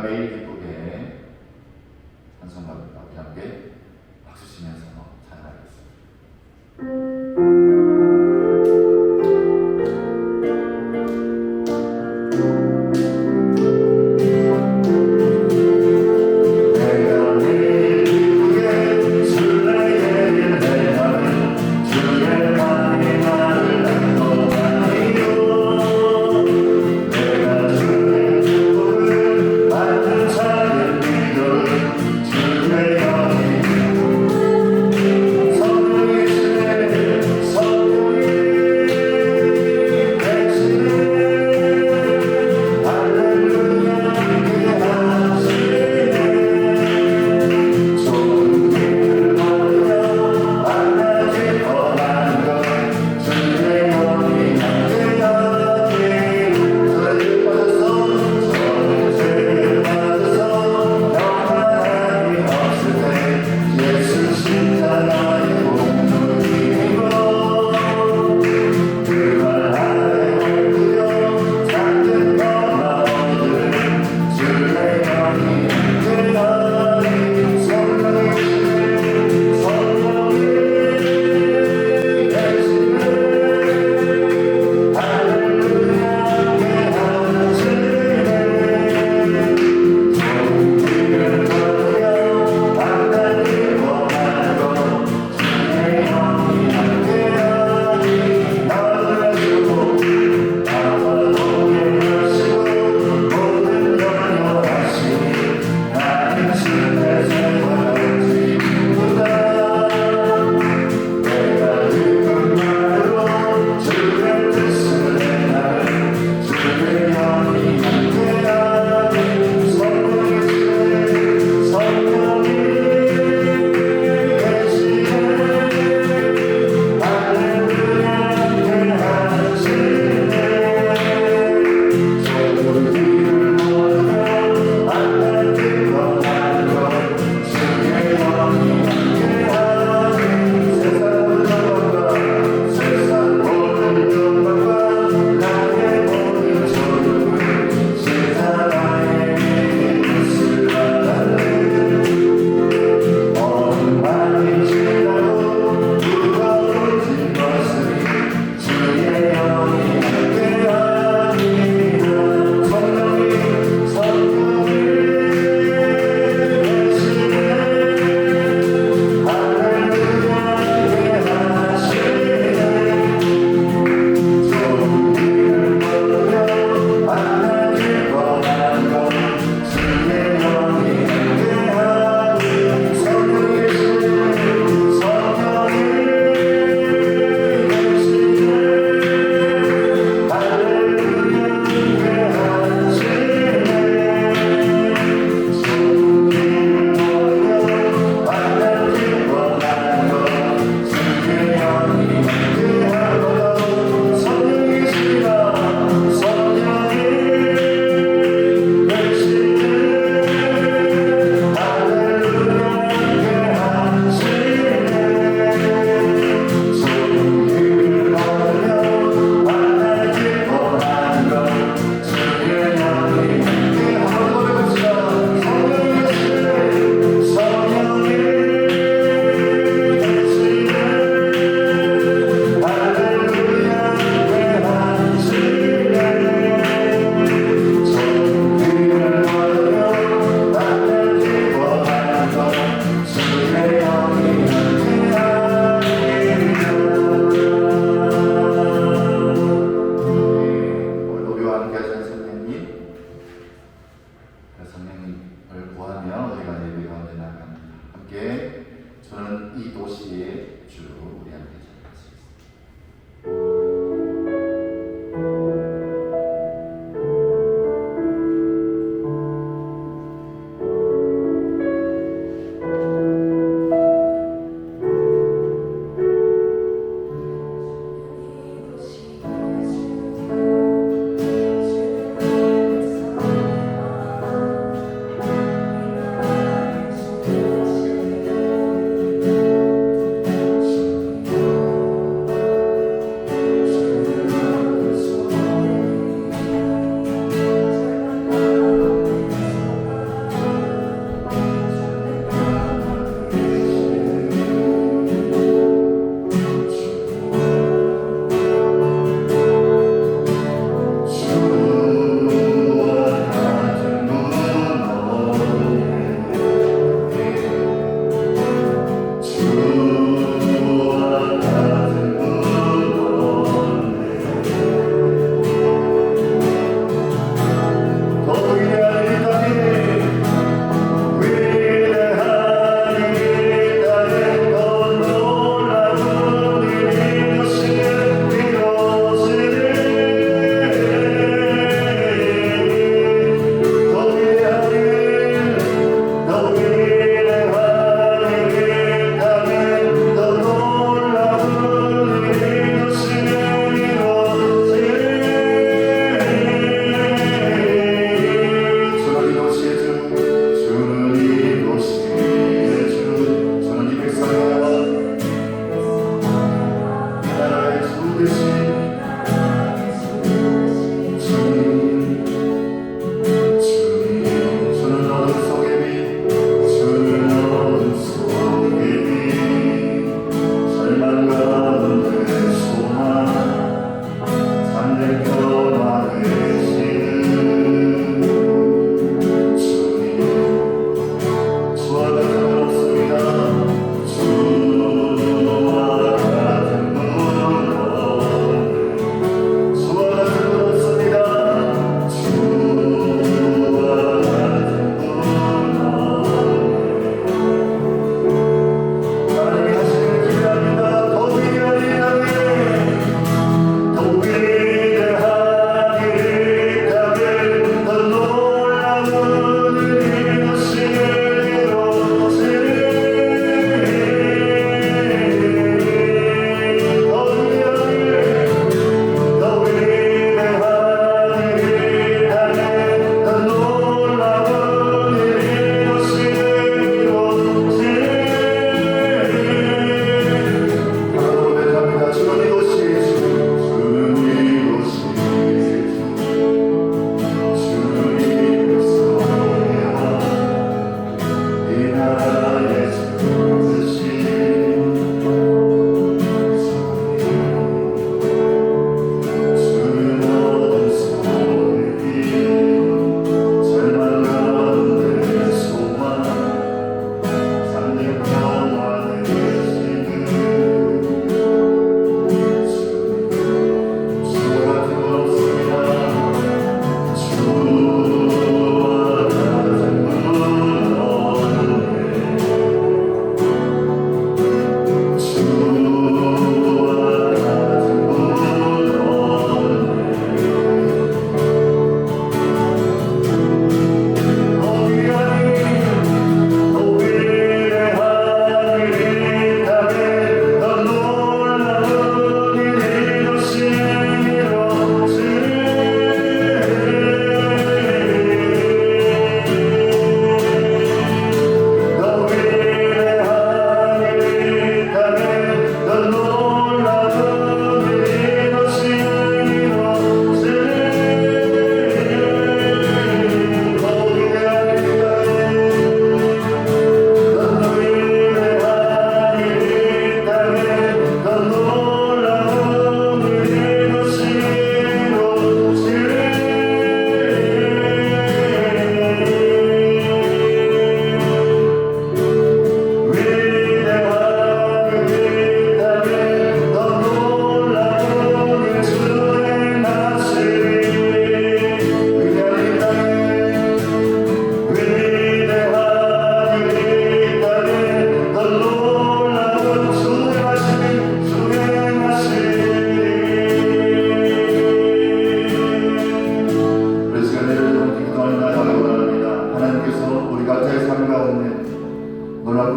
매일 기쁘게 찬송받는다. 우리 함께 박수 치면서 찬양하겠습니다.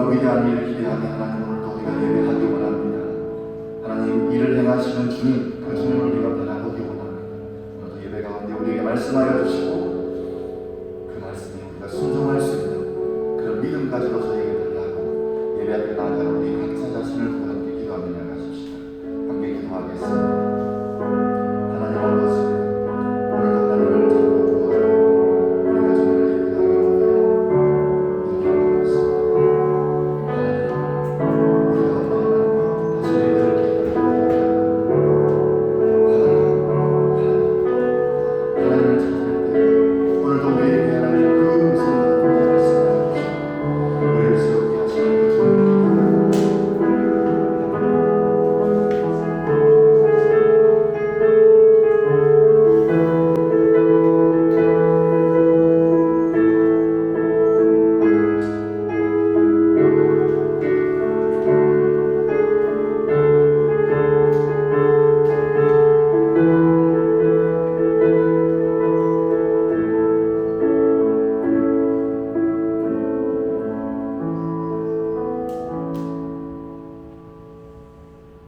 놀라운 위대한 일을 기대하며 하나님 오늘도 우리가 예배하기 원합니다. 하나님 일을 행하시는 주님, 그 주님을 우리가 바라보기 원합니다. 오늘도 예배 가운데 우리에게 말씀하여 주시고 그 말씀에 우리가 순종할 수 있는 그런 믿음 가지고 저에게 달라고 예배 앞에 나아가는 우리 각자 자신을 두고 함께 기도하며 나가십시다. 함께 기도하겠습니다. 하나님 아버지, 오늘도 하나님을 찾고 구하며 우리가 주님을 예배하기 원하여 기도하겠습니다.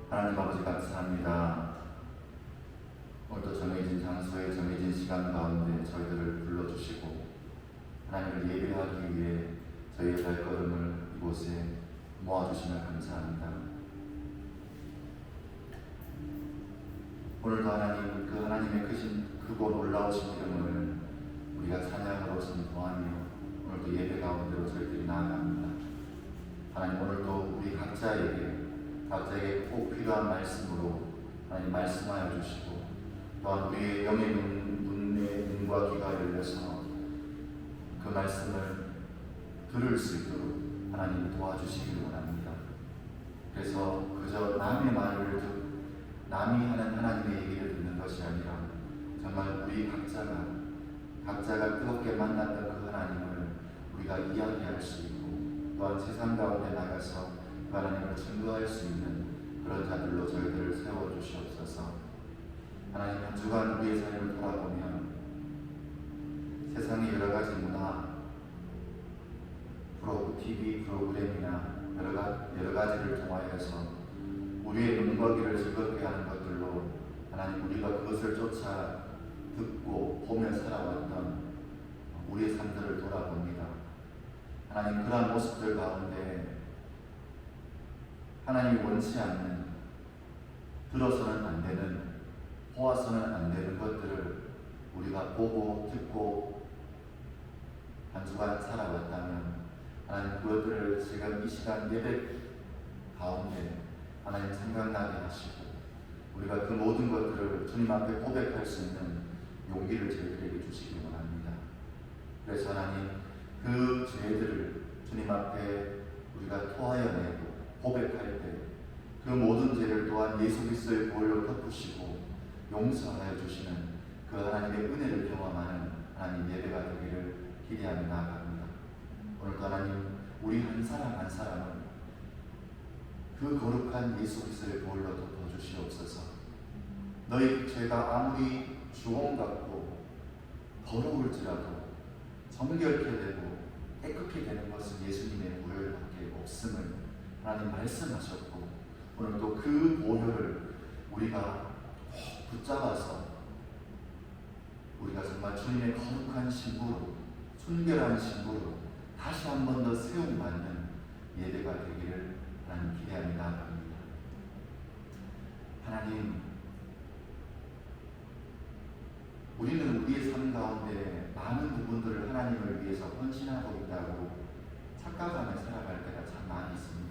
하나님 아버지 감사합니다. 오늘도 정해진 장소에 정해진 시간 가운데 저희들을 불러주시고 하나님을 예배하기 위해 저희의 발걸음을 이곳에 모아주시며 감사합니다. 오늘도 하나님, 그 하나님의 크고 놀라우신 이름을 우리가 찬양으로 선포하며 오늘도 예배 가운데로 저희들이 나아갑니다. 하나님, 오늘도 우리 각자에게 꼭 필요한 말씀으로 하나님 말씀하여 주시고 또한 우리의 영의 눈과 귀가 열려서 그 말씀을 들을 수 있도록 하나님 도와주시기를 원합니다. 그래서 그저 남의 말을 남이 하는 하나님의 얘기를 듣는 것이 아니라 정말 우리 각자가 뜨겁게 만났던 그 하나님을 우리가 이야기할 수 있고 또한 세상 가운데 나가서 그 하나님을 증거할 수 있는 그런 자들로 저희들을 세워주시옵소서. 하나님, 한 주간 우리의 삶을 돌아보면 세상의 여러 가지 문화, TV 프로그램이나 여러 가지를 통하여서 우리의 눈과 귀를 즐겁게 하는 것들로 하나님, 우리가 그것을 쫓아 듣고 보며 살아왔던 우리의 삶들을 돌아봅니다. 하나님, 그러한 모습들 가운데 하나님이 원치 않는, 들어서는 안 되는, 보아서는 안 되는 것들을 우리가 보고 듣고 한 주간 살아왔다면 하나님, 그것들을 지금 이 시간 예배 가운데 하나님 생각나게 하시고 우리가 그 모든 것들을 주님 앞에 고백할 수 있는 용기를 저희들에게 주시기 원합니다. 그래서 하나님, 그 죄들을 주님 앞에 우리가 토하여내고 고백할 때 그 모든 죄를 또한 예수 그리스도의 보혈로 덮으시고 용서하여 주시는 그 하나님의 은혜를 경험하는 하나님 예배가 되기를 기대하며 나아갑니다. 오늘도 하나님, 우리 한 사람 한 사람은 그 거룩한 예수 그리스도의 보혈로 덮어주시옵소서. 너희 죄가 아무리 주홍 같고 더러울지라도 정결케 되고 깨끗게 되는 것은 예수님의 보혈밖에 없음을 하나님 말씀하셨고 오늘도 그 보혈을 우리가 붙잡아서 우리가 정말 주님의 거룩한 신부로, 순결한 신부로 다시 한 번 더 세움받는 예배가 되기를 하나님 기대하며 나아갑니다. 하나님, 우리는 우리의 삶 가운데 많은 부분들을 하나님을 위해서 헌신하고 있다고 착각하며 살아갈 때가 참 많이 있습니다.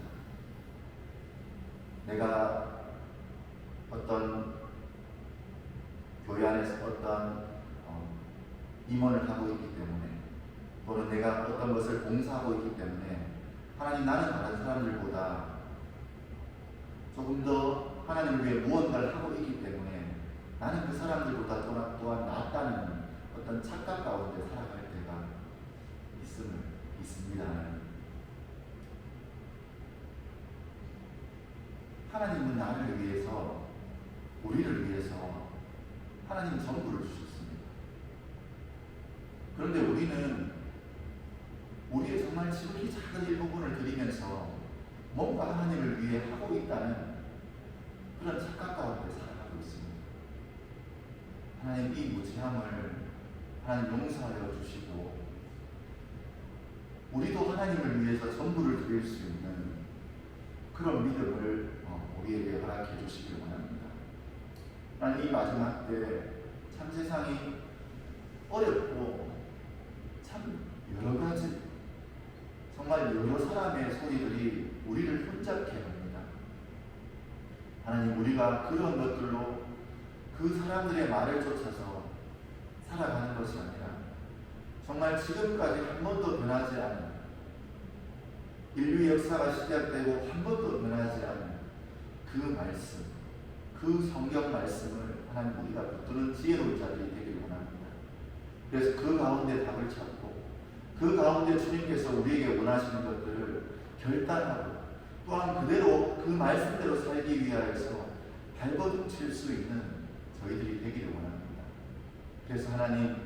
내가 어떤 교회 안에서 어떤 임원을 하고 있기 때문에 또는 내가 어떤 것을 봉사하고 있기 때문에 하나님, 나는 다른 사람들보다 조금 더 하나님을 위해 무언가를 하고 있기 때문에 나는 그 사람들보다 또한 낫다는 어떤 착각 가운데 살아갈 때가 있습니다. 하나님은 나를 위해서, 우리를 위해서 하나님 전부를 주셨습니다. 그런데 우리는 우리의 정말 지극히 작은 일부분을 드리면서 뭔가 하나님을 위해 하고 있다는 그런 착각 가운데 살아가고 있습니다. 하나님 이 무지함을 하나님 용서하여 주시고 우리도 하나님을 위해서 전부를 드릴 수 있는 그런 믿음을 우리에게 허락해 주시길 원합니다. 하나님 이 마지막 때 참 세상이 어렵고 참 여러 가지 정말 여러 사람의 소리들이 우리를 혼잡케 합니다. 하나님 우리가 그런 것들로 그 사람들의 말을 쫓아서 살아가는 것이 아니라 정말 지금까지 한 번도 변하지 않은 인류의 역사가 시작되고 한 번도 변하지 않은 그 말씀, 그 성경 말씀을 하나님 우리가 붙드는 지혜로운 자들이 되기를 원합니다. 그래서 그 가운데 답을 찾고 그 가운데 주님께서 우리에게 원하시는 것들을 결단하고 또한 그대로 그 말씀대로 살기 위하여서 발버둥칠 수 있는 저희들이 되기를 원합니다. 그래서 하나님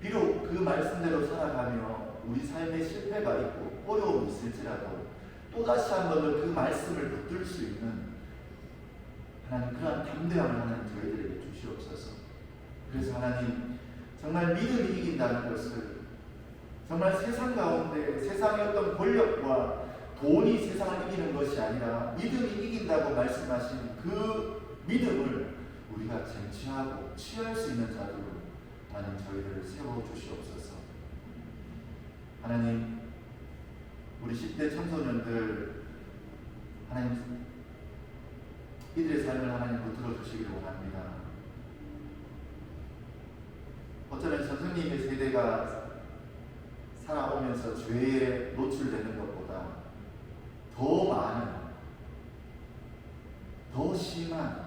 비록 그 말씀대로 살아가며 우리 삶에 실패가 있고 어려움이 있을지라도 또다시 한 번 더 그 말씀을 붙들 수 있는 하나님 그러한 담대함을 하나님 저희들에게 주시옵소서. 그래서 하나님 정말 믿음이 이긴다는 것을 정말 세상 가운데 세상의 어떤 권력과 돈이 세상을 이기는 것이 아니라 믿음이 이긴다고 말씀하신 그 믿음을 우리가 쟁취하고 취할 수 있는 자들로 하나님 저희들을 세워주시옵소서. 하나님 우리 10대 청소년들 하나님 이들의 삶을 하나님 붙들어 주시기를 원합니다. 어쩌면 선생님의 세대가 살아오면서 죄에 노출되는 것보다 더 많은 더 심한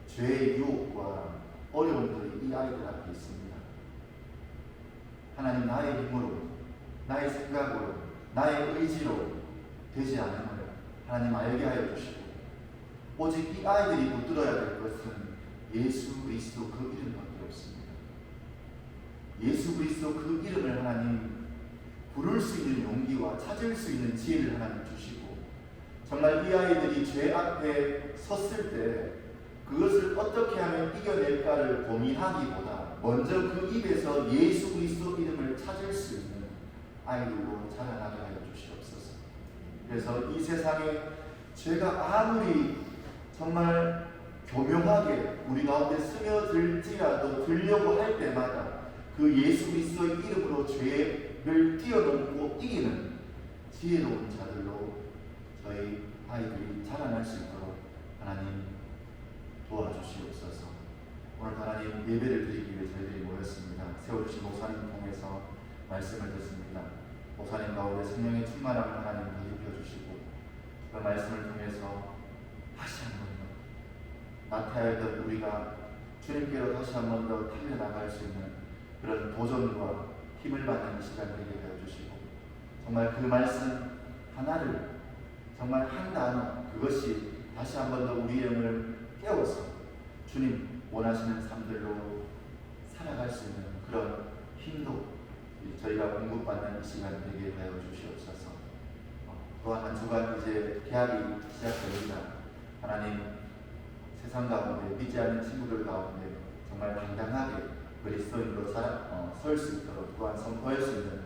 죄의 유혹과 어려움들이 이 아이들 앞에 있습니다. 하나님 나의 힘으로 나의 생각으로 나의 의지로 되지 않음을 하나님 알게 하여 주시고 오직 이 아이들이 붙들어야 될 것은 예수 그리스도 그 이름밖에 없습니다. 예수 그리스도 그 이름을 하나님 부를 수 있는 용기와 찾을 수 있는 지혜를 하나님 주시고 정말 이 아이들이 죄 앞에 섰을 때 그것을 어떻게 하면 이겨낼까를 고민하기보다 먼저 그 입에서 예수 그리스도 이름을 찾을 수 있는 아이들로 자라나게 하여 주시옵소서. 그래서 이 세상에 죄가 아무리 정말 교묘하게 우리 가운데 스며들지라도 들려고 할 때마다 그 예수 그리스도의 이름으로 죄를 뛰어넘고 이기는 지혜로운 자들로 저희 아이들이 자라날 수 있도록 하나님 도와주시옵소서. 오늘 하나님 예배를 드리기 위해 저희들이 모였습니다. 세워주신 목사님 통해서 말씀을 듣습니다. 목사님 가운데 성령의 충만함을 하나님 입혀주시고 그 말씀을 통해서 다시 한 번 더 나타야 될 우리가 주님께로 다시 한 번 더 달려나갈 수 있는 그런 도전과 힘을 받는 시간 되게 하여 주시고 정말 그 말씀 하나를 정말 한 단어 그것이 다시 한 번 더 우리의 영을 깨워서 주님 원하시는 삶들로 살아갈 수 있는 그런 힘도 저희가 공급받는 이 시간 되게 하여 주시옵소서. 또한 한 주간 이제 개학이 시작됩니다. 하나님 세상 가운데 믿지 않는 친구들 가운데 정말 당당하게 그리스도인으로 설 수 있도록 또한 선포할 수 있는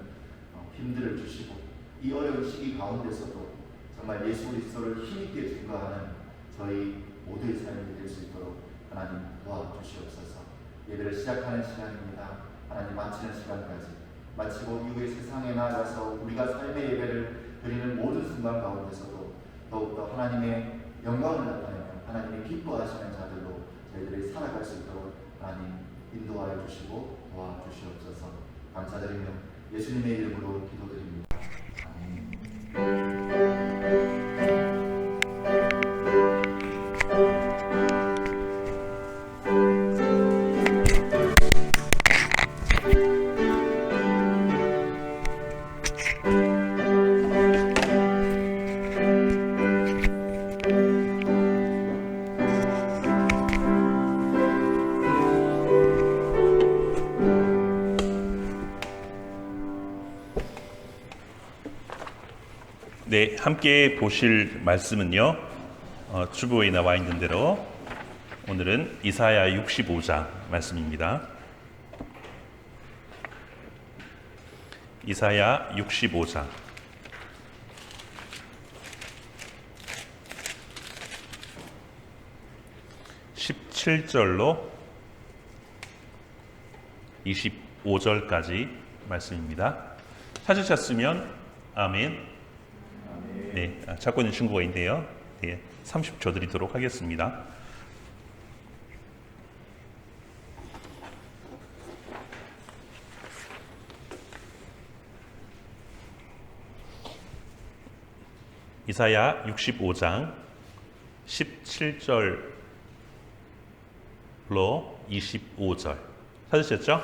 힘들을 주시고 이 어려운 시기 가운데서도 정말 예수 그리스도를 힘있게 증거하는 저희 모두의 삶이 될 수 있도록 하나님 도와주시옵소서. 예배를 시작하는 시간입니다. 하나님 마치는 시간까지 마치고 이후에 세상에 나아가서 우리가 삶의 예배를 드리는 모든 순간 가운데서도 더욱더 하나님의 영광을 나타내며 하나님이 기뻐하시는 자들로 저희들이 살아갈 수 있도록 하나님 인도하여 주시고 도와주시옵소서. 감사드리며 예수님의 이름으로 기도드립니다. 네, 함께 보실 말씀은요, 주보에 나와 있는 대로 오늘은 이사야 65장 말씀입니다. 이사야 65장 17절로 25절까지 말씀입니다. 찾으셨으면 아멘. 네, 찾고 있는 친구가 있는데요. 네, 30초 드리도록 하겠습니다. 이사야 65장 17절로 25절 찾으셨죠?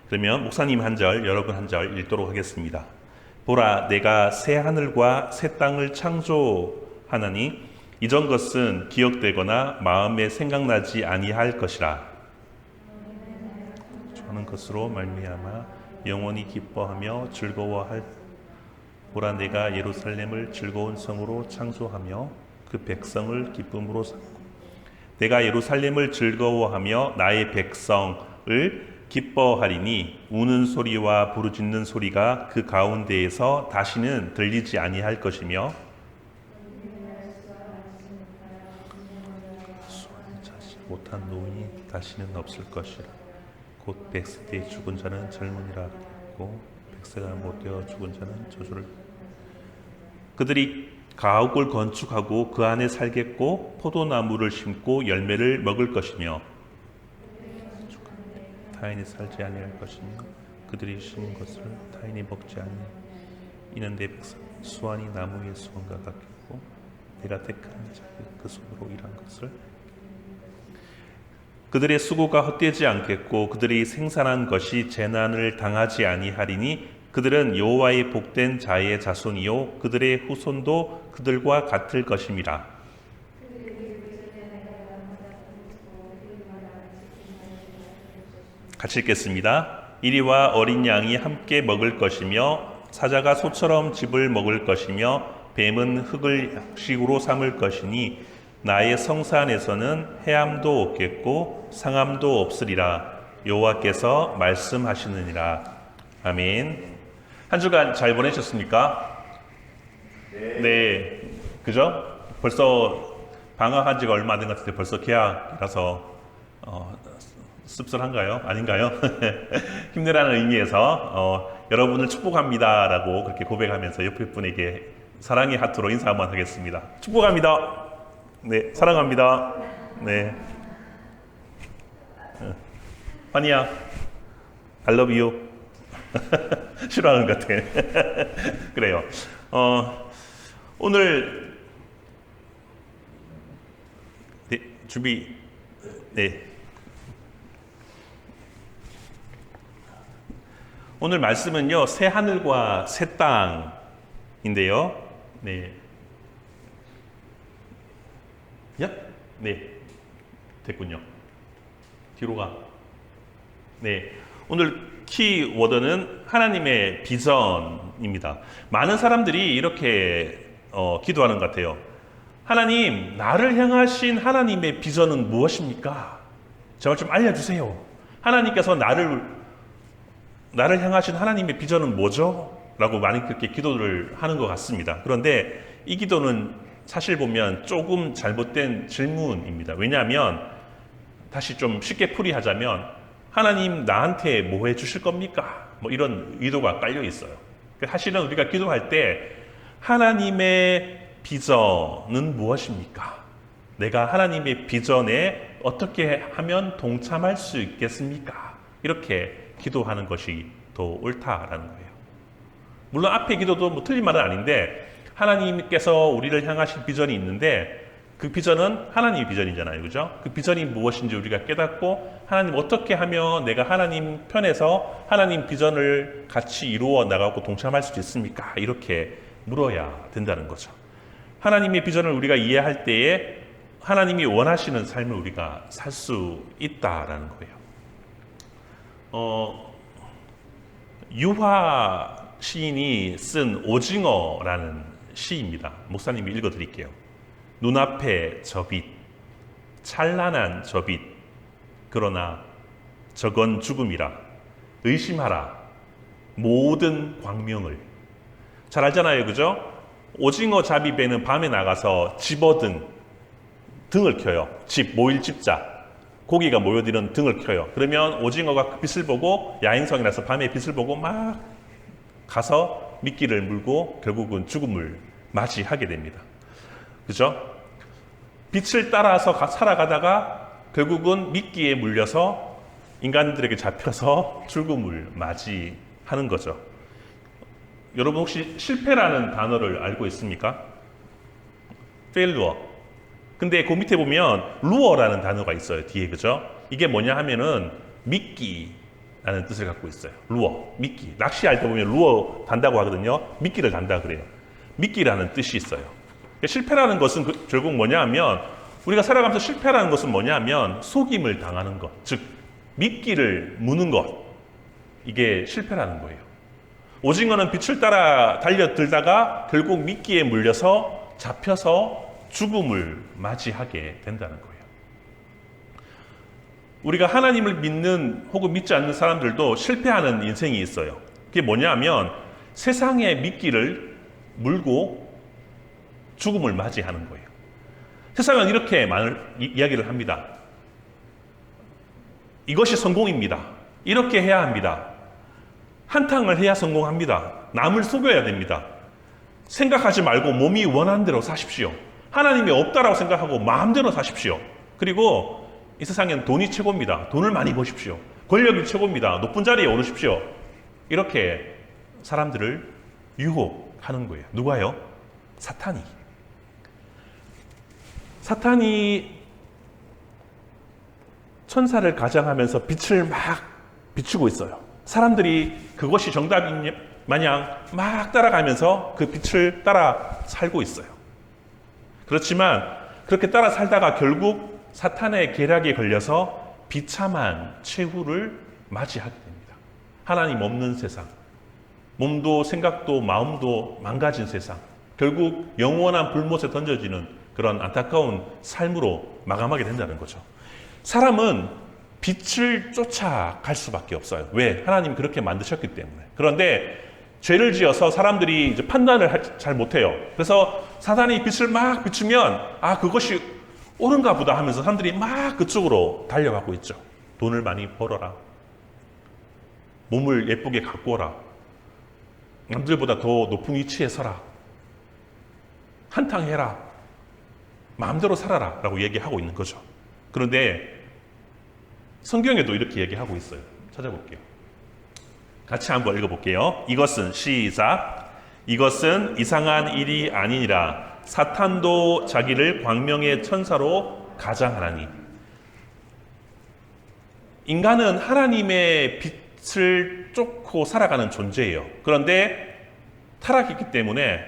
그러면 목사님 한 절, 여러분 한 절 읽도록 하겠습니다. 보라, 내가 새 하늘과 새 땅을 창조하나니 이전 것은 기억되거나 마음에 생각나지 아니할 것이라. 하는 것으로 말미암아 영원히 기뻐하며 즐거워할. 보라, 내가 예루살렘을 즐거운 성으로 창조하며 그 백성을 기쁨으로 삼고, 내가 예루살렘을 즐거워하며 나의 백성을 기뻐하리니 우는 소리와 부르짖는 소리가 그 가운데에서 다시는 들리지 아니할 것이며, 수완 자지 못한 노인이 다시는 없을 것이라. 곧 100세에 죽은 자는 젊은이라 하고 100세가 못되어 죽은 자는 저주를. 그들이 가옥을 건축하고 그 안에 살겠고 포도나무를 심고 열매를 먹을 것이며 타인이 살지 아니할 것이며 그들이 심은 것을 타인이 먹지 아니하리. 이는 내 백성 수완이 나무의 수완과 같겠고 내가 택한 자가 그 손으로 일한 것을. 그들의 수고가 헛되지 않겠고 그들이 생산한 것이 재난을 당하지 아니하리니 그들은 여호와의 복된 자의 자손이요 그들의 후손도 그들과 같을 것임이라. 같이 읽겠습니다. 이리와 어린 양이 함께 먹을 것이며 사자가 소처럼 즙을 먹을 것이며 뱀은 흙을 약식으로 삼을 것이니 나의 성산에서는 해함도 없겠고 상함도 없으리라. 여호와께서 말씀하시느니라. 아멘. 한 주간 잘 보내셨습니까? 네. 그죠? 벌써 방학한 지가 얼마 안 된 것 같은데 벌써 개학이라서 씁쓸한가요? 아닌가요? 힘내라는 의미에서 여러분을 축복합니다라고 그렇게 고백하면서 옆에 분에게 사랑의 하트로 인사 한번 하겠습니다. 축복합니다. 네, 사랑합니다. 네, 환희야, I love you. 싫어하는 것 같아. 그래요. 오늘 네, 준비. 네. 오늘 말씀은요, 새 하늘과 새 땅인데요. 네. 야? 네. 됐군요. 뒤로 가. 네. 오늘 키워드는 하나님의 비전입니다. 많은 사람들이 이렇게 기도하는 것 같아요. 하나님, 나를 향하신 하나님의 비전은 무엇입니까? 제발 좀 알려주세요. 하나님께서 나를 향하신 하나님의 비전은 뭐죠? 라고 많이 그렇게 기도를 하는 것 같습니다. 그런데 이 기도는 사실 보면 조금 잘못된 질문입니다. 왜냐하면 다시 좀 쉽게 풀이하자면 하나님 나한테 뭐 해주실 겁니까? 뭐 이런 의도가 깔려 있어요. 사실은 우리가 기도할 때 하나님의 비전은 무엇입니까? 내가 하나님의 비전에 어떻게 하면 동참할 수 있겠습니까? 이렇게 기도하는 것이 더 옳다라는 거예요. 물론 앞에 기도도 뭐 틀린 말은 아닌데 하나님께서 우리를 향하신 비전이 있는데 그 비전은 하나님의 비전이잖아요. 그죠? 그 비전이 무엇인지 우리가 깨닫고 하나님 어떻게 하면 내가 하나님 편에서 하나님 비전을 같이 이루어 나가고 동참할 수 있습니까? 이렇게 물어야 된다는 거죠. 하나님의 비전을 우리가 이해할 때에 하나님이 원하시는 삶을 우리가 살 수 있다라는 거예요. 유화 시인이 쓴 오징어라는 시입니다. 목사님이 읽어드릴게요. 눈앞에 저 빛, 찬란한 저 빛, 그러나 저건 죽음이라. 의심하라. 모든 광명을. 잘 알잖아요, 그죠? 오징어 잡이배는 밤에 나가서 집어든 등을 켜요. 모일 집자. 고기가 모여드는 등을 켜요. 그러면 오징어가 그 빛을 보고, 야행성이라서 밤에 빛을 보고 막 가서 미끼를 물고 결국은 죽음을 맞이하게 됩니다. 그죠? 빛을 따라서 살아가다가 결국은 미끼에 물려서 인간들에게 잡혀서 죽음을 맞이하는 거죠. 여러분 혹시 실패라는 단어를 알고 있습니까? failure. 근데 그 밑에 보면 루어라는 단어가 있어요. 뒤에, 그죠? 이게 뭐냐 하면은 미끼라는 뜻을 갖고 있어요. 루어, 미끼. 낚시할 때 보면 루어 단다고 하거든요. 미끼를 단다 그래요. 미끼라는 뜻이 있어요. 실패라는 것은 결국 뭐냐 하면, 우리가 살아가면서 실패라는 것은 뭐냐 하면 속임을 당하는 것, 즉 미끼를 무는 것, 이게 실패라는 거예요. 오징어는 빛을 따라 달려들다가 결국 미끼에 물려서 잡혀서 죽음을 맞이하게 된다는 거예요. 우리가 하나님을 믿는 혹은 믿지 않는 사람들도 실패하는 인생이 있어요. 그게 뭐냐면 세상의 미끼를 물고 죽음을 맞이하는 거예요. 세상은 이렇게 이야기를 합니다. 이것이 성공입니다. 이렇게 해야 합니다. 한탕을 해야 성공합니다. 남을 속여야 됩니다. 생각하지 말고 몸이 원하는 대로 사십시오. 하나님이 없다라고 생각하고 마음대로 사십시오. 그리고 이 세상엔 돈이 최고입니다. 돈을 많이 버십시오. 권력이 최고입니다. 높은 자리에 오르십시오. 이렇게 사람들을 유혹하는 거예요. 누가요? 사탄이. 사탄이 천사를 가장하면서 빛을 막 비추고 있어요. 사람들이 그것이 정답인 마냥 막 따라가면서 그 빛을 따라 살고 있어요. 그렇지만 그렇게 따라 살다가 결국 사탄의 계략에 걸려서 비참한 최후를 맞이하게 됩니다. 하나님 없는 세상, 몸도 생각도 마음도 망가진 세상, 결국 영원한 불못에 던져지는 그런 안타까운 삶으로 마감하게 된다는 거죠. 사람은 빛을 쫓아갈 수밖에 없어요. 왜? 하나님 그렇게 만드셨기 때문에. 그런데 죄를 지어서 사람들이 이제 판단을 잘 못해요. 그래서 사탄이 빛을 막 비추면 그것이 옳은가 보다 하면서 사람들이 막 그쪽으로 달려가고 있죠. 돈을 많이 벌어라. 몸을 예쁘게 가꾸어라. 남들보다 더 높은 위치에 서라. 한탕해라. 마음대로 살아라. 라고 얘기하고 있는 거죠. 그런데 성경에도 이렇게 얘기하고 있어요. 찾아볼게요. 같이 한번 읽어볼게요. 이것은 시작. 이것은 이상한 일이 아니니라. 사탄도 자기를 광명의 천사로 가장하나니. 인간은 하나님의 빛을 쫓고 살아가는 존재예요. 그런데 타락했기 때문에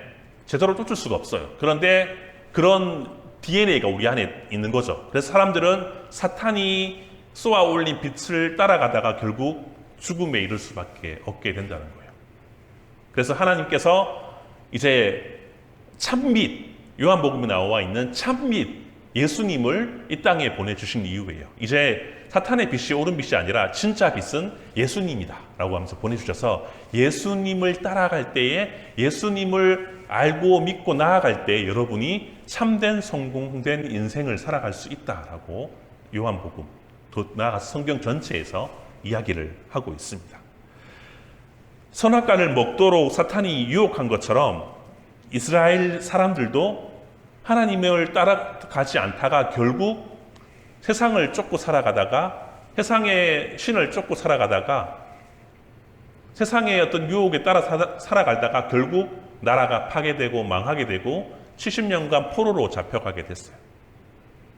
제대로 쫓을 수가 없어요. 그런데 그런 DNA가 우리 안에 있는 거죠. 그래서 사람들은 사탄이 쏘아 올린 빛을 따라가다가 결국 죽음에 이를 수밖에 없게 된다는 거예요. 그래서 하나님께서 이제 참빛, 요한복음에 나와 있는 참빛 예수님을 이 땅에 보내주신 이유예요. 이제 사탄의 빛이 옳은 빛이 아니라 진짜 빛은 예수님이다 라고 하면서 보내주셔서 예수님을 따라갈 때에, 예수님을 알고 믿고 나아갈 때 여러분이 참된 성공된 인생을 살아갈 수 있다라고 요한복음, 더 나아가서 성경 전체에서 이야기를 하고 있습니다. 선악과를 먹도록 사탄이 유혹한 것처럼 이스라엘 사람들도 하나님을 따라가지 않다가 결국 세상을 쫓고 살아가다가, 세상의 신을 쫓고 살아가다가, 세상의 어떤 유혹에 따라 살아가다가 결국 나라가 파괴되고 망하게 되고 70년간 포로로 잡혀가게 됐어요.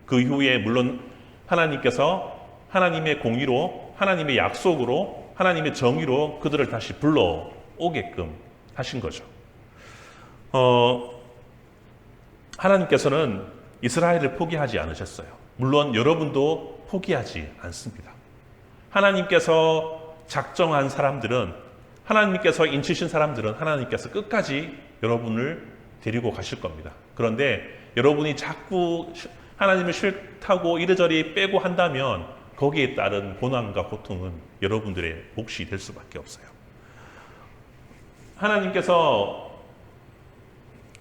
그 이후에 물론 하나님께서 하나님의 공의로, 하나님의 약속으로, 하나님의 정의로 그들을 다시 불러오게끔 하신 거죠. 하나님께서는 이스라엘을 포기하지 않으셨어요. 물론 여러분도 포기하지 않습니다. 하나님께서 작정한 사람들은, 하나님께서 인치신 사람들은 하나님께서 끝까지 여러분을 데리고 가실 겁니다. 그런데 여러분이 자꾸 하나님을 싫다고 이리저리 빼고 한다면 거기에 따른 고난과 고통은 여러분들의 몫이 될 수밖에 없어요. 하나님께서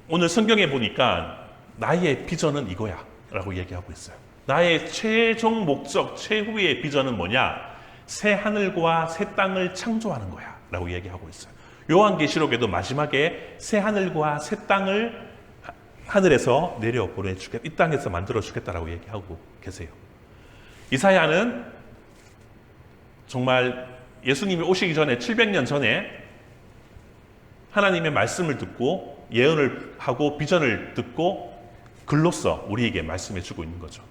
오늘 성경에 보니까 나의 비전은 이거야 라고 얘기하고 있어요. 나의 최종 목적, 최후의 비전은 뭐냐? 새 하늘과 새 땅을 창조하는 거야 라고 얘기하고 있어요. 요한계시록에도 마지막에 새 하늘과 새 땅을 하늘에서 내려 보내주겠다, 이 땅에서 만들어 주겠다라고 얘기하고 계세요. 이사야는 정말 예수님이 오시기 전에 700년 전에 하나님의 말씀을 듣고 예언을 하고 비전을 듣고 글로써 우리에게 말씀해 주고 있는 거죠.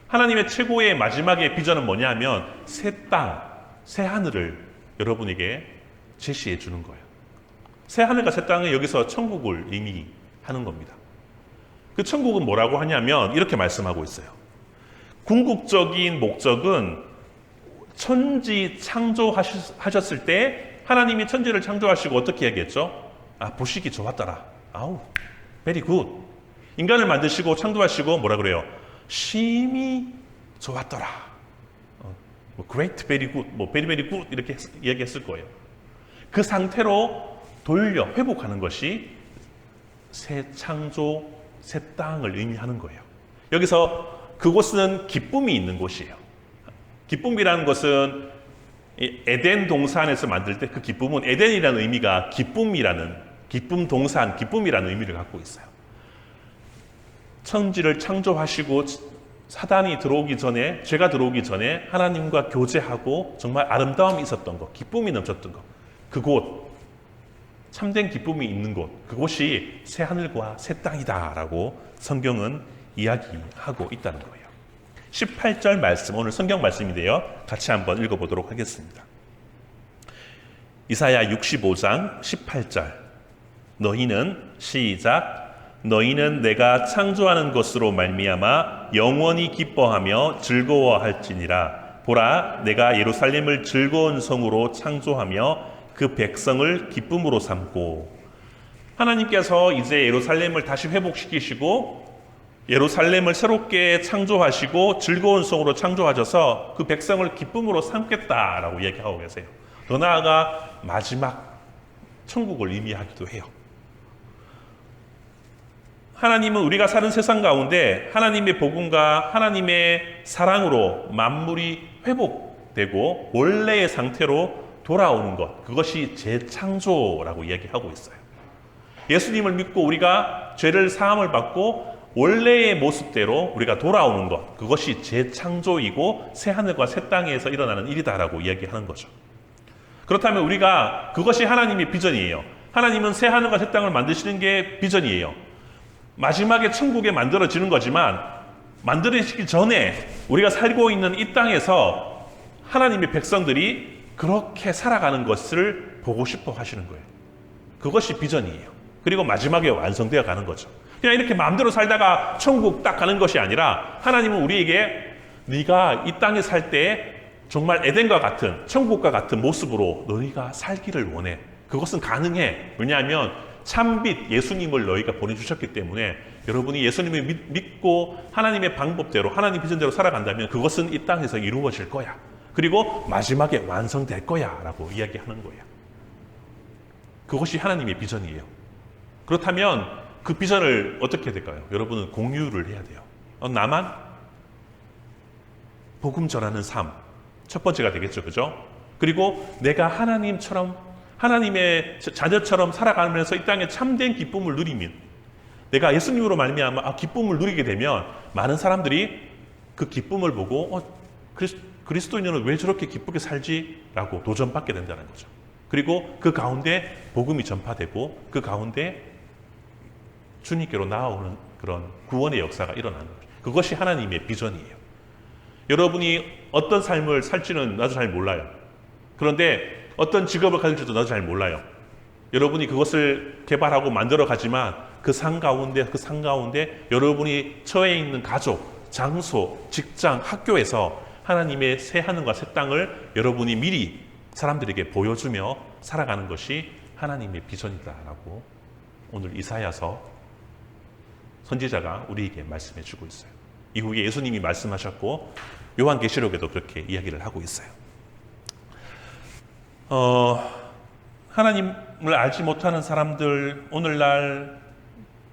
하나님의 최고의 마지막의 비전은 뭐냐면 새 땅, 새 하늘을 여러분에게 제시해 주는 거예요. 새 하늘과 새 땅은 여기서 천국을 의미하는 겁니다. 그 천국은 뭐라고 하냐면 이렇게 말씀하고 있어요. 궁극적인 목적은 천지 창조하셨을 때 하나님이 천지를 창조하시고 어떻게 얘기했죠? 보시기 좋았더라. 아우, very good. 인간을 만드시고 창조하시고 뭐라 그래요? 심히 좋았더라. great, very good, very, very good 이렇게 얘기했을 거예요. 그 상태로 돌려 회복하는 것이 새 창조, 새 땅을 의미하는 거예요. 여기서 그곳은 기쁨이 있는 곳이에요. 기쁨이라는 것은 에덴 동산에서 만들 때 그 기쁨은 에덴이라는 의미가 기쁨이라는 기쁨 동산, 기쁨이라는 의미를 갖고 있어요. 천지를 창조하시고 사단이 들어오기 전에, 죄가 들어오기 전에 하나님과 교제하고 정말 아름다움이 있었던 것, 기쁨이 넘쳤던 것, 그곳, 참된 기쁨이 있는 곳, 그곳이 새 하늘과 새 땅이다라고 성경은 이야기하고 있다는 거예요. 18절 말씀, 오늘 성경 말씀인데요. 같이 한번 읽어보도록 하겠습니다. 이사야 65장 18절. 너희는 시작. 너희는 내가 창조하는 것으로 말미암아 영원히 기뻐하며 즐거워할지니라. 보라, 내가 예루살렘을 즐거운 성으로 창조하며 그 백성을 기쁨으로 삼고. 하나님께서 이제 예루살렘을 다시 회복시키시고 예루살렘을 새롭게 창조하시고 즐거운 성으로 창조하셔서 그 백성을 기쁨으로 삼겠다라고 얘기하고 계세요. 더 나아가 마지막 천국을 의미하기도 해요. 하나님은 우리가 사는 세상 가운데 하나님의 복음과 하나님의 사랑으로 만물이 회복되고 원래의 상태로 돌아오는 것, 그것이 재창조라고 얘기하고 있어요. 예수님을 믿고 우리가 죄를 사함을 받고 원래의 모습대로 우리가 돌아오는 것, 그것이 재창조이고 새 하늘과 새 땅에서 일어나는 일이다라고 이야기하는 거죠. 그렇다면 우리가 그것이 하나님의 비전이에요. 하나님은 새 하늘과 새 땅을 만드시는 게 비전이에요. 마지막에 천국에 만들어지는 거지만 만들어지기 전에 우리가 살고 있는 이 땅에서 하나님의 백성들이 그렇게 살아가는 것을 보고 싶어 하시는 거예요. 그것이 비전이에요. 그리고 마지막에 완성되어 가는 거죠. 그냥 이렇게 마음대로 살다가 천국 딱 가는 것이 아니라 하나님은 우리에게 네가 이 땅에 살 때 정말 에덴과 같은 천국과 같은 모습으로 너희가 살기를 원해. 그것은 가능해. 왜냐하면 참빛 예수님을 너희가 보내주셨기 때문에 여러분이 예수님을 믿고 하나님의 방법대로 하나님 비전대로 살아간다면 그것은 이 땅에서 이루어질 거야. 그리고 마지막에 완성될 거야 라고 이야기하는 거예요. 그것이 하나님의 비전이에요. 그렇다면 그 비전을 어떻게 해야 될까요? 여러분은 공유를 해야 돼요. 나만 복음 전하는 삶, 첫 번째가 되겠죠. 그죠? 그리고 내가 하나님처럼, 하나님의 자녀처럼 살아가면서 이 땅에 참된 기쁨을 누리면, 내가 예수님으로 말미암아 기쁨을 누리게 되면 많은 사람들이 그 기쁨을 보고 그리스도인은 왜 저렇게 기쁘게 살지? 라고 도전받게 된다는 거죠. 그리고 그 가운데 복음이 전파되고 그 가운데 주님께로 나아오는 그런 구원의 역사가 일어나는 거죠. 그것이 하나님의 비전이에요. 여러분이 어떤 삶을 살지는 나도 잘 몰라요. 그런데 어떤 직업을 가질지도 나도 잘 몰라요. 여러분이 그것을 개발하고 만들어 가지만 그 산 가운데 여러분이 처해 있는 가족, 장소, 직장, 학교에서 하나님의 새 하늘과 새 땅을 여러분이 미리 사람들에게 보여주며 살아가는 것이 하나님의 비전이다라고 오늘 이사야서 선지자가 우리에게 말씀해 주고 있어요. 이후에 예수님이 말씀하셨고 요한계시록에도 그렇게 이야기를 하고 있어요. 하나님을 알지 못하는 사람들, 오늘날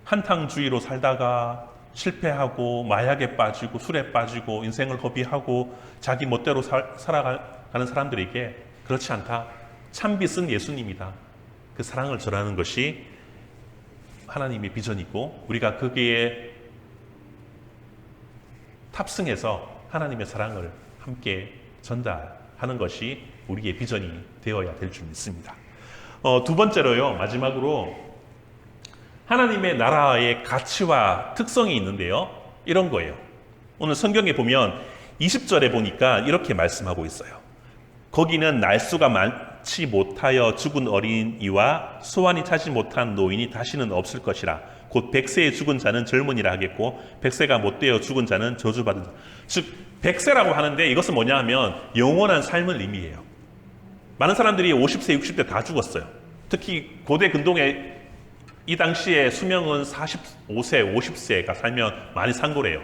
한탕주의로 살다가 실패하고 마약에 빠지고 술에 빠지고 인생을 허비하고 자기 멋대로 살아가는 사람들에게 그렇지 않다. 참빛은 예수님이다. 그 사랑을 전하는 것이 하나님의 비전이고 우리가 거기에 탑승해서 하나님의 사랑을 함께 전달하는 것이 우리의 비전이 되어야 될 줄 믿습니다. 두 번째로요, 마지막으로 하나님의 나라의 가치와 특성이 있는데요. 이런 거예요. 오늘 성경에 보면 20절에 보니까 이렇게 말씀하고 있어요. 거기는 날수가 많지 못하여 죽은 어린이와 소환이 차지 못한 노인이 다시는 없을 것이라. 곧 100세에 죽은 자는 젊은이라 하겠고 100세가 못되어 죽은 자는 저주받은 자. 즉 100세라고 하는데 이것은 뭐냐 하면 영원한 삶을 의미해요. 많은 사람들이 50세, 60대 다 죽었어요. 특히 고대 근동에 이 당시에 수명은 45세, 50세가 살면 많이 산 거래요.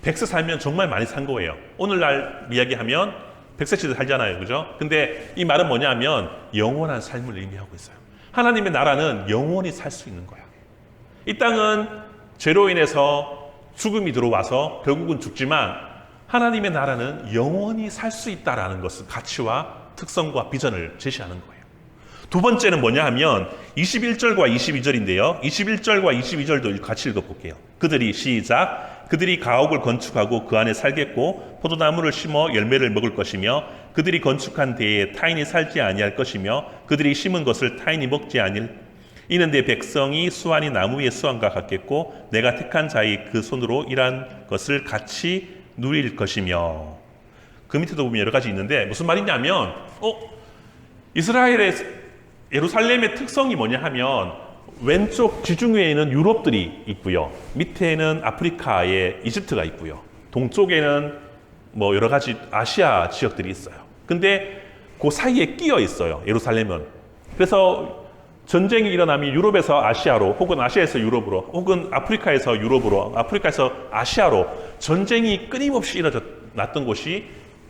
100세 살면 정말 많이 산 거예요. 오늘날 이야기하면 100세치도 살잖아요. 그죠? 근데 이 말은 뭐냐면 영원한 삶을 의미하고 있어요. 하나님의 나라는 영원히 살 수 있는 거야. 이 땅은 죄로 인해서 죽음이 들어와서 결국은 죽지만 하나님의 나라는 영원히 살 수 있다라는 것은 가치와 특성과 비전을 제시하는 거예요. 두 번째는 뭐냐 하면 21절과 22절인데요. 21절과 22절도 같이 읽어볼게요. 그들이 시작. 그들이 가옥을 건축하고 그 안에 살겠고 포도나무를 심어 열매를 먹을 것이며 그들이 건축한 데에 타인이 살지 아니할 것이며 그들이 심은 것을 타인이 먹지 아니할. 이는 내 백성이 수완이 나무 위의 수완과 같겠고 내가 택한 자의 그 손으로 일한 것을 같이 누릴 것이며. 그 밑에도 보면 여러 가지 있는데 무슨 말이냐면 이스라엘의 예루살렘의 특성이 뭐냐 하면 왼쪽 지중해에는 유럽들이 있고요. 밑에는 아프리카의 이집트가 있고요. 동쪽에는 뭐 여러 가지 아시아 지역들이 있어요. 근데 그 사이에 끼어 있어요. 예루살렘은. 그래서 전쟁이 일어나면 유럽에서 아시아로 혹은 아시아에서 유럽으로 혹은 아프리카에서 유럽으로 아프리카에서 아시아로 전쟁이 끊임없이 일어났던 곳이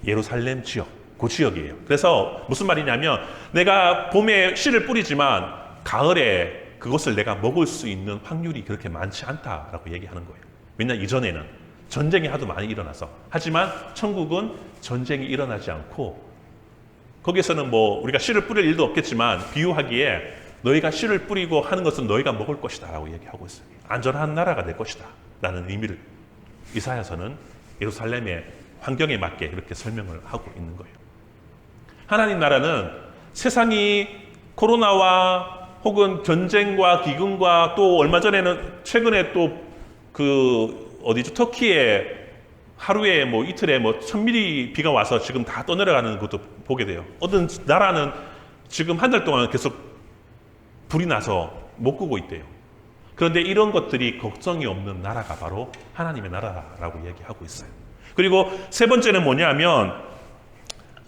예루살렘 지역, 그 지역이에요. 그래서 무슨 말이냐면 내가 봄에 씨를 뿌리지만 가을에 그것을 내가 먹을 수 있는 확률이 그렇게 많지 않다라고 얘기하는 거예요. 왜냐하면 이전에는 전쟁이 하도 많이 일어나서. 하지만 천국은 전쟁이 일어나지 않고 거기에서는 뭐 우리가 씨를 뿌릴 일도 없겠지만 비유하기에 너희가 씨를 뿌리고 하는 것은 너희가 먹을 것이다 라고 얘기하고 있어요. 안전한 나라가 될 것이다 라는 의미를 이사야서는 예루살렘의 환경에 맞게 이렇게 설명을 하고 있는 거예요. 하나님 나라는 세상이 코로나와 혹은 전쟁과 기근과 또 얼마 전에는 최근에 또 터키에 하루에 뭐 이틀에 뭐 1000mm 비가 와서 지금 다 떠내려가는 것도 보게 돼요. 어떤 나라는 지금 한 달 동안 계속 불이 나서 못 끄고 있대요. 그런데 이런 것들이 걱정이 없는 나라가 바로 하나님의 나라라고 얘기하고 있어요. 그리고 세 번째는 뭐냐면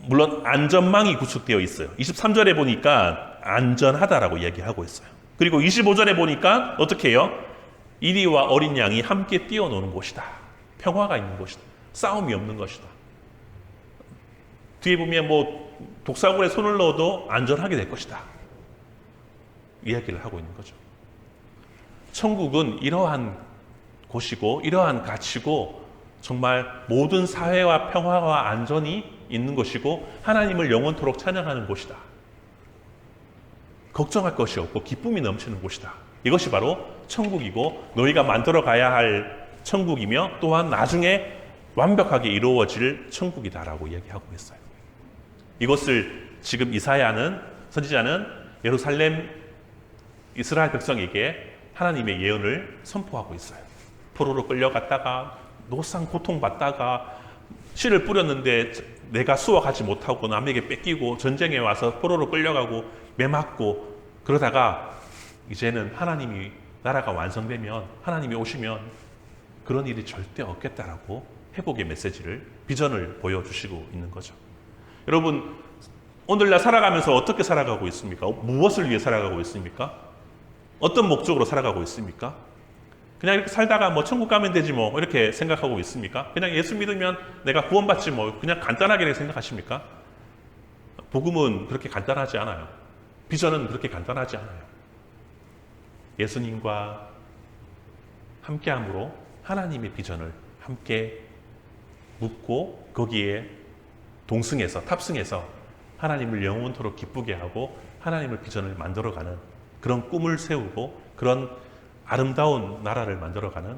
물론 안전망이 구축되어 있어요. 23절에 보니까 안전하다라고 얘기하고 있어요. 그리고 25절에 보니까 어떻게 해요? 이리와 어린 양이 함께 뛰어노는 곳이다. 평화가 있는 곳이다. 싸움이 없는 것이다. 뒤에 보면 뭐 독사굴에 손을 넣어도 안전하게 될 것이다. 이야기를 하고 있는 거죠. 천국은 이러한 곳이고 이러한 가치고 정말 모든 사회와 평화와 안전이 있는 것이고 하나님을 영원토록 찬양하는 곳이다. 걱정할 것이 없고 기쁨이 넘치는 곳이다. 이것이 바로 천국이고 너희가 만들어 가야 할 천국이며 또한 나중에 완벽하게 이루어질 천국이다라고 얘기하고 있어요. 이것을 지금 선지자는 예루살렘 이스라엘 백성에게 하나님의 예언을 선포하고 있어요. 포로로 끌려갔다가 노상 고통받다가 씨를 뿌렸는데 내가 수확하지 못하고 남에게 뺏기고 전쟁에 와서 포로로 끌려가고 매맞고 그러다가 이제는 하나님이 나라가 완성되면 하나님이 오시면 그런 일이 절대 없겠다라고 회복의 메시지를 비전을 보여주시고 있는 거죠. 여러분 오늘날 살아가면서 어떻게 살아가고 있습니까? 무엇을 위해 살아가고 있습니까? 어떤 목적으로 살아가고 있습니까? 그냥 이렇게 살다가 뭐 천국 가면 되지 뭐 이렇게 생각하고 있습니까? 그냥 예수 믿으면 내가 구원받지 뭐 그냥 간단하게 생각하십니까? 복음은 그렇게 간단하지 않아요. 비전은 그렇게 간단하지 않아요. 예수님과 함께함으로 하나님의 비전을 함께 묻고 거기에 동승해서 탑승해서 하나님을 영원토록 기쁘게 하고 하나님의 비전을 만들어가는 그런 꿈을 세우고 그런 아름다운 나라를 만들어가는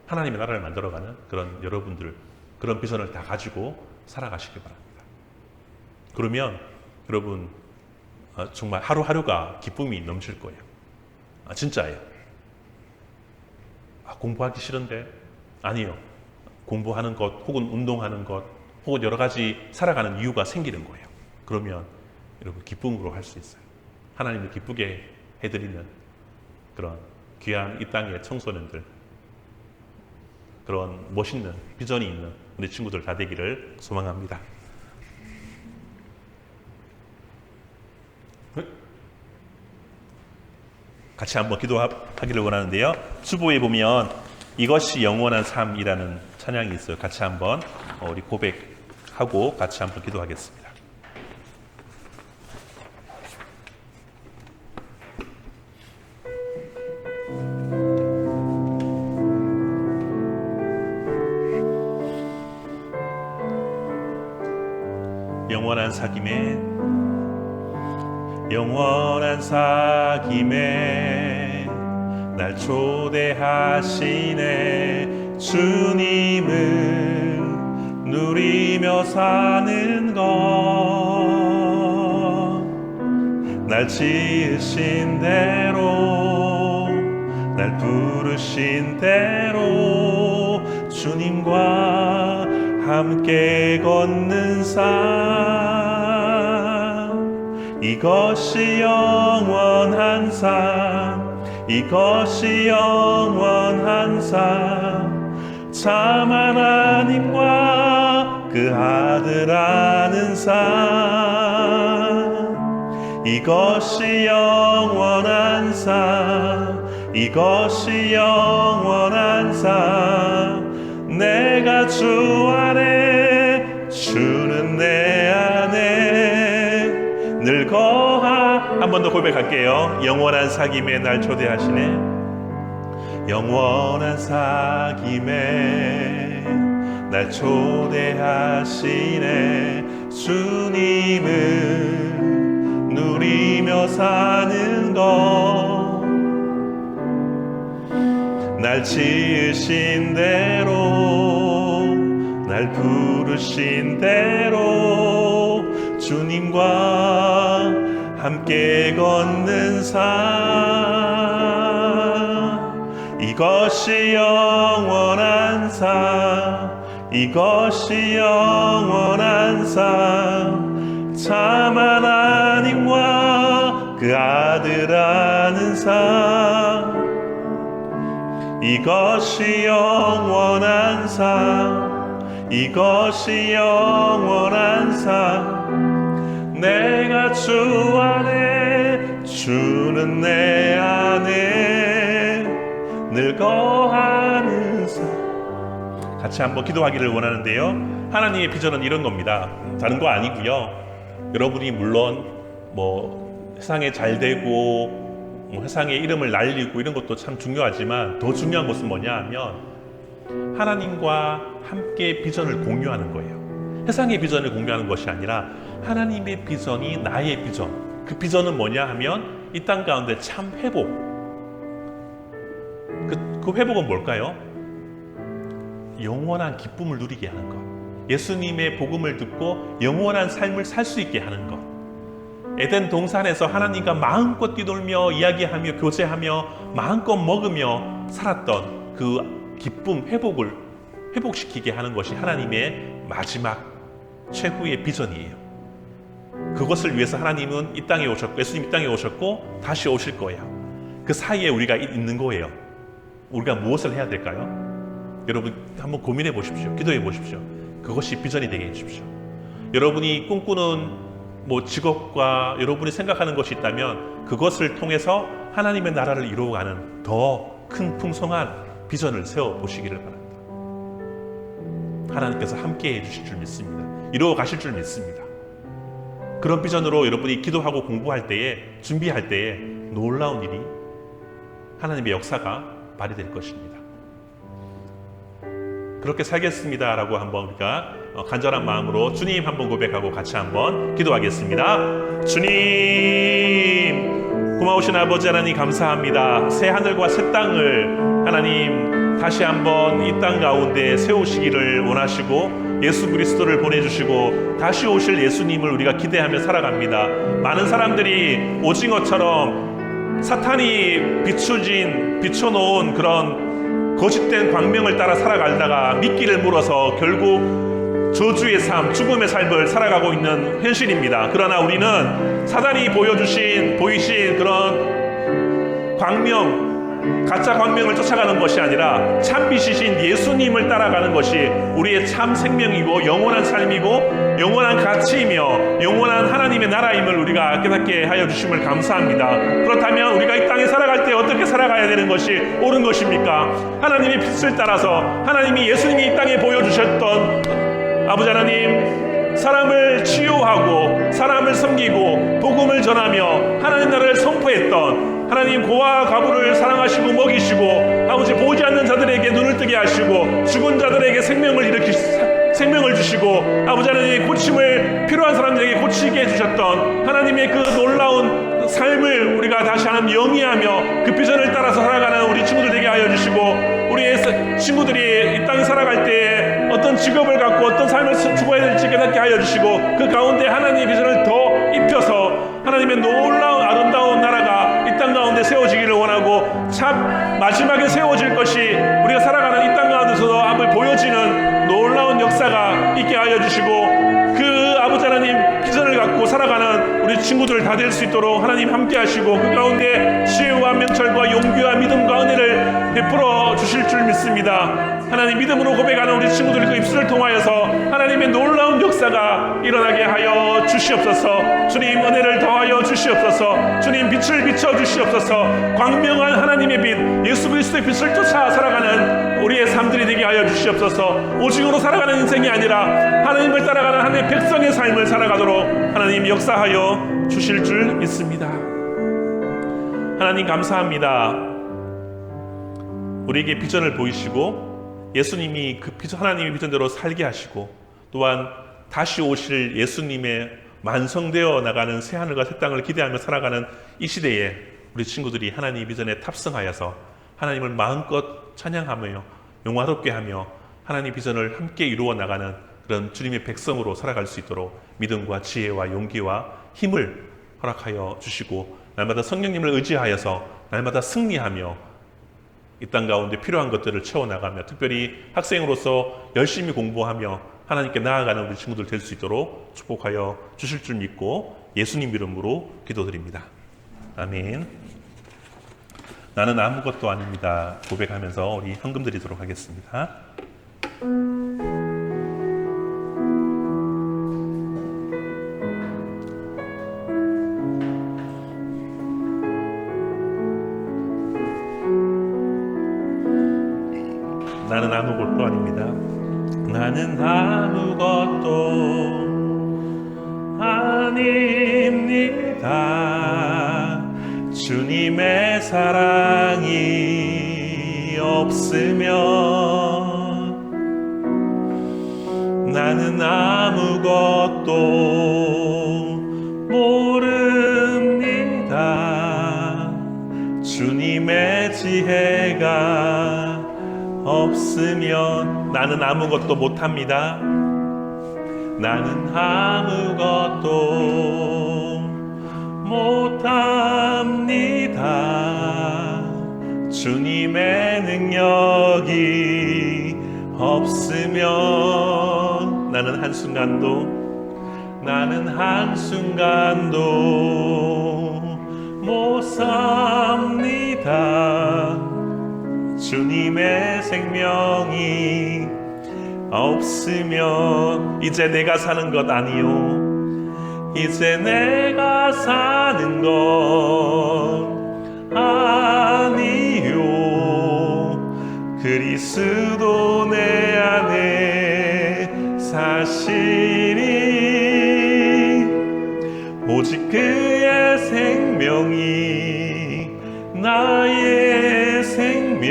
하나님의 나라를 만들어가는 그런 여러분들 그런 비전을 다 가지고 살아가시기 바랍니다. 그러면 여러분 정말 하루하루가 기쁨이 넘칠 거예요. 진짜예요. 공부하기 싫은데? 아니요. 공부하는 것 혹은 운동하는 것 혹은 여러 가지 살아가는 이유가 생기는 거예요. 그러면 여러분 기쁨으로 할 수 있어요. 하나님을 기쁘게 해드리는 그런 귀한 이 땅의 청소년들 그런 멋있는 비전이 있는 우리 친구들 다 되기를 소망합니다. 같이 한번 기도하기를 원하는데요. 수보에 보면 이것이 영원한 삶이라는 찬양이 있어요. 같이 한번 우리 고백하고 같이 한번 기도하겠습니다. 영원한 사귐에 날 초대하시네. 주님을 누리며 사는 것 날 지으신 대로 날 부르신 대로 주님과 함께 걷는 삶 이것이 영원한 삶 이것이 영원한 삶 참 하나님과 그 아들 아는 삶 이것이 영원한 삶 이것이 영원한 삶 내가 주 안에 주는 내 안에 늘 거하 한 번 더 고백할게요. 영원한 사귐에 날 초대하시네. 영원한 사귐에 날 초대하시네. 주님을 누리며 사는 것 날 지으신 대로 날 부르신 대로 주님과 함께 걷는 삶 이것이 영원한 삶 이것이 영원한 삶 참 하나님과 그 아들 아는 삶 이것이 영원한 삶 이것이 영원한 삶 내가 주 안에 주는 내 안에 늘 거하는 삶 같이 한번 기도하기를 원하는데요. 하나님의 비전은 이런 겁니다. 다른 거 아니고요. 여러분이 물론 뭐 세상에 잘 되고 뭐 세상에 이름을 날리고 이런 것도 참 중요하지만 더 중요한 것은 뭐냐 하면 하나님과 함께 비전을 공유하는 거예요. 세상의 비전을 공유하는 것이 아니라 하나님의 비전이 나의 비전. 그 비전은 뭐냐 하면 이 땅 가운데 참 회복. 그 회복은 뭘까요? 영원한 기쁨을 누리게 하는 것. 예수님의 복음을 듣고 영원한 삶을 살 수 있게 하는 것. 에덴 동산에서 하나님과 마음껏 뛰놀며 이야기하며 교제하며 마음껏 먹으며 살았던 그 기쁨, 회복을 회복시키게 하는 것이 하나님의 마지막 최후의 비전이에요. 그것을 위해서 하나님은 이 땅에 오셨고 예수님 이 땅에 오셨고 다시 오실 거예요. 그 사이에 우리가 있는 거예요. 우리가 무엇을 해야 될까요? 여러분 한번 고민해 보십시오. 기도해 보십시오. 그것이 비전이 되게 해주십시오. 여러분이 꿈꾸는 뭐 직업과 여러분이 생각하는 것이 있다면 그것을 통해서 하나님의 나라를 이루어가는 더 큰 풍성한 비전을 세워보시기를 바랍니다. 하나님께서 함께 해주실 줄 믿습니다. 이루어 가실 줄 믿습니다. 그런 비전으로 여러분이 기도하고 공부할 때에, 준비할 때에 놀라운 일이, 하나님의 역사가 발휘될 것입니다. 그렇게 살겠습니다 라고 한번 우리가 간절한 마음으로 주님 한번 고백하고 같이 한번 기도하겠습니다. 주님, 고마우신 아버지 하나님 감사합니다. 새 하늘과 새 땅을 하나님 다시 한번 이 땅 가운데 세우시기를 원하시고 예수 그리스도를 보내주시고 다시 오실 예수님을 우리가 기대하며 살아갑니다. 많은 사람들이 오징어처럼 사탄이 비춰놓은 그런 거짓된 광명을 따라 살아가다가 미끼를 물어서 결국 저주의 삶, 죽음의 삶을 살아가고 있는 현실입니다. 그러나 우리는 사단이 보이신 그런 광명, 가짜 광명을 쫓아가는 것이 아니라 참 빛이신 예수님을 따라가는 것이 우리의 참 생명이고 영원한 삶이고 영원한 가치이며 영원한 하나님의 나라임을 우리가 깨닫게 하여 주심을 감사합니다. 그렇다면 우리가 이 땅에 살아갈 때 어떻게 살아가야 되는 것이 옳은 것입니까? 하나님의 빛을 따라서 하나님이 예수님이 이 땅에 보여주셨던 아버지 하나님, 사람을 치유하고 사람을 섬기고 복음을 전하며 하나님 나라를 선포했던 하나님, 고아 가부를 사랑하시고 먹이시고 아버지 보지 않는 자들에게 눈을 뜨게 하시고 죽은 자들에게 생명을 주시고 아버지 하나님, 고침을 필요한 사람들에게 고치게 해주셨던 하나님의 그 놀라운 삶을 우리가 다시 하나님 영위하며 그 비전을 따라서 살아가는 우리 친구들 되게 하여 주시고, 우리의 친구들이 이 땅에 살아갈 때 어떤 직업을 갖고 어떤 삶을 추구해야 될지 깨닫게 하여 주시고, 그 가운데 하나님의 비전을 더 입혀서 하나님의 놀라운 아름다운 나라가 이 땅 가운데 세워지기를 원하고, 참 마지막에 세워질 것이 우리가 살아가는 이 땅 가운데서도 앞을 보여지는 놀라운 역사가 있게 하여 주시고, 그 아버지 하나님 비전을 갖고 살아가는 우리 친구들 다 될 수 있도록 하나님 함께 하시고, 그 가운데 지혜와 명철과 용기와 믿음과 은혜를 베풀어 주실 줄 믿습니다. 하나님, 믿음으로 고백하는 우리 친구들의 그 입술을 통하여서 하나님의 놀라운 역사가 일어나게 하여 주시옵소서. 주님, 은혜를 더하여 주시옵소서. 주님, 빛을 비춰 주시옵소서. 광명한 하나님의 빛, 예수 그리스도의 빛을 쫓아 살아가는 우리의 삶들이 되게 하여 주시옵소서. 오직으로 살아가는 인생이 아니라 하나님을 따라가는 하나님의 백성의 삶을 살아가도록 하나님 역사하여 주실 줄 믿습니다. 하나님 감사합니다. 우리에게 비전을 보이시고 예수님이 그 하나님의 비전대로 살게 하시고, 또한 다시 오실 예수님의 완성되어 나가는 새 하늘과 새 땅을 기대하며 살아가는 이 시대에 우리 친구들이 하나님의 비전에 탑승하여서 하나님을 마음껏 찬양하며 영화롭게 하며 하나님의 비전을 함께 이루어 나가는 그런 주님의 백성으로 살아갈 수 있도록 믿음과 지혜와 용기와 힘을 허락하여 주시고, 날마다 성령님을 의지하여서 날마다 승리하며 이 땅 가운데 필요한 것들을 채워나가며, 특별히 학생으로서 열심히 공부하며 하나님께 나아가는 우리 친구들 될 수 있도록 축복하여 주실 줄 믿고 예수님 이름으로 기도드립니다. 아멘. 나는 아무것도 아닙니다 고백하면서 우리 헌금 드리도록 하겠습니다. 나는 아무것도 아닙니다. 나는 아무것도 아닙니다. 주님의 사랑이 없으면 나는 아무것도 모릅니다. 주님의 지혜가 없으면 나는 아무것도 못합니다. 나는 아무것도 못합니다. 주님의 능력이 없으면 나는 한순간도 못 삽니다. 주님의 생명이 없으면 이제 내가 사는 것 아니요, 이제 내가 사는 것 아니요, 그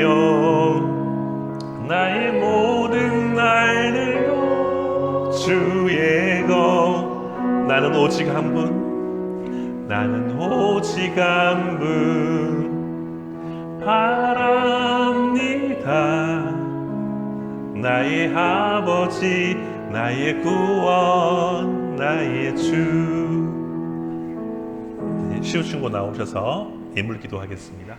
주여 나의 모든 날들도 주의 것 나는 오직 한 분 나는 오직 한 분 바랍니다 나의 아버지 나의 구원 나의 주 네, 시우 친구 나오셔서 예물 기도하겠습니다.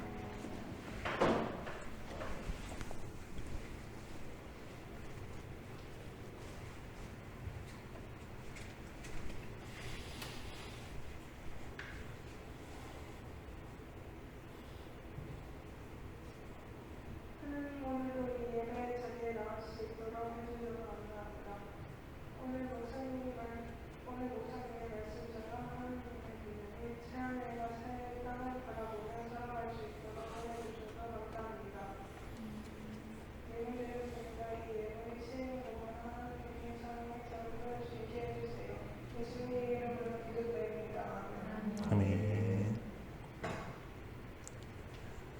아멘.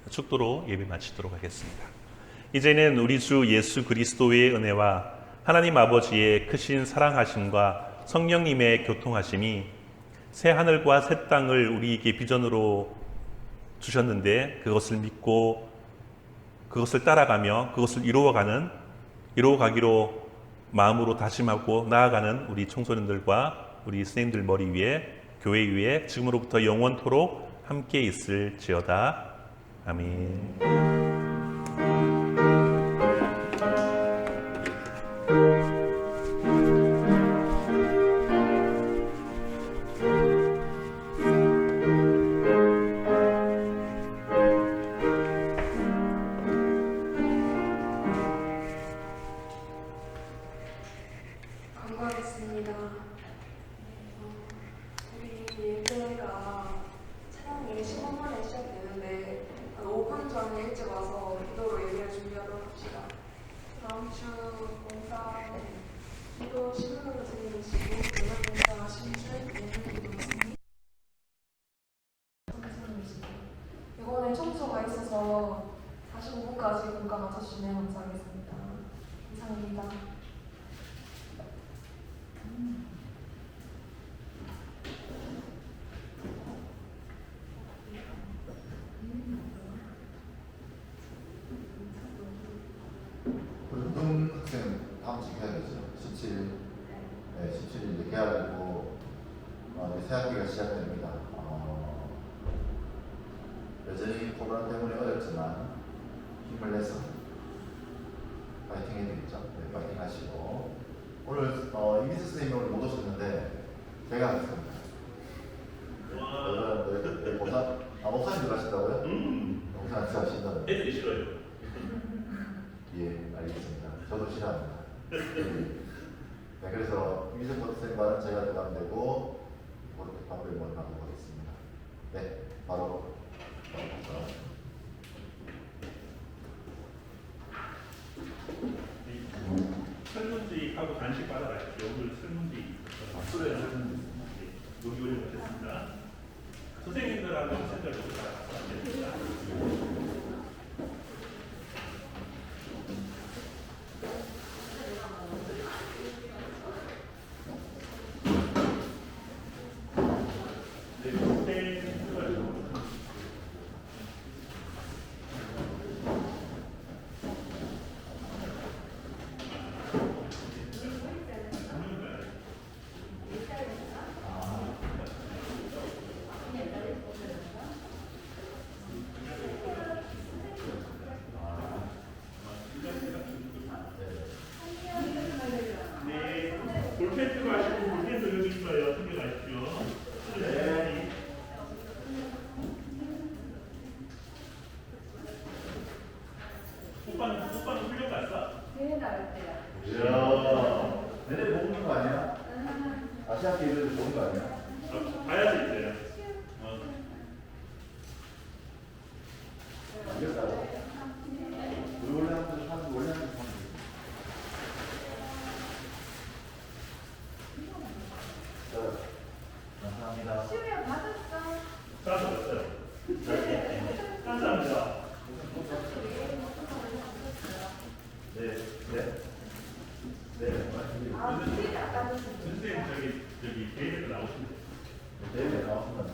축도로 예배 마치도록 하겠습니다. 이제는 우리 주 예수 그리스도의 은혜와 하나님 아버지의 크신 사랑하심과 성령님의 교통하심이 새 하늘과 새 땅을 우리에게 비전으로 주셨는데 그것을 믿고 그것을 따라가며 그것을 이루어가기로 마음으로 다짐하고 나아가는 우리 청소년들과 우리 선생님들 머리 위에 교회 위에 지금으로부터 영원토록 함께 있을지어다. 아멘. 광고하겠습니다. 우리 예배가 찬양이 15분에 시작되는데 한 5분 전에 일찍 와서 기도로 예배를 준비하도록 합시다. 다음 주 봉사 기도 신문 선생님이시고 오늘 봉사 신준 예능 기도 선생님이시고 이번에 청소가 있어서 45분까지 공과 맞춰주시면 감사하겠습니다. 감사합니다. 운동 학생 다음 주 계약이죠. 17일. 네, 17일 이제 계약이고 이제 새 학기가 시작됩니다. 여전히 코로나 때문에 어렵지만 힘을 내서 파이팅 해드리죠. 네, 파이팅 하시고 오늘 이미수 선생님이 오늘 못 오셨는데 제가 하겠습니다. 목사님도 가신다고요? 목사님 하신다고요? 애들이 싫어요. 예, 알겠습니다. 저도 싫어합니다. 네, 그래서 이미수 선생님과는 제가 부담되고 그렇게 밥을 먹으러 가보겠습니다. 네, 바로 설문지하고 간식 받아가십시오. 오늘 설문지 술에 설문지 여기 올려놓겠습니다. 선생님들하고 선생님들 여기 받아가서 안 됩니다. 저기 대회에 나오신다. 대회 나왔습니다.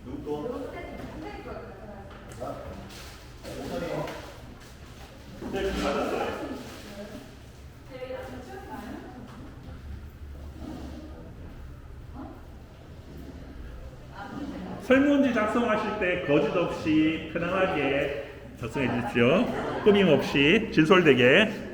누구 또? 자, 우선이요. 네, 받았어요. 설문지 작성하실 때 거짓 없이 편안하게 작성해 주십시오. 꾸밈 없이 진솔되게.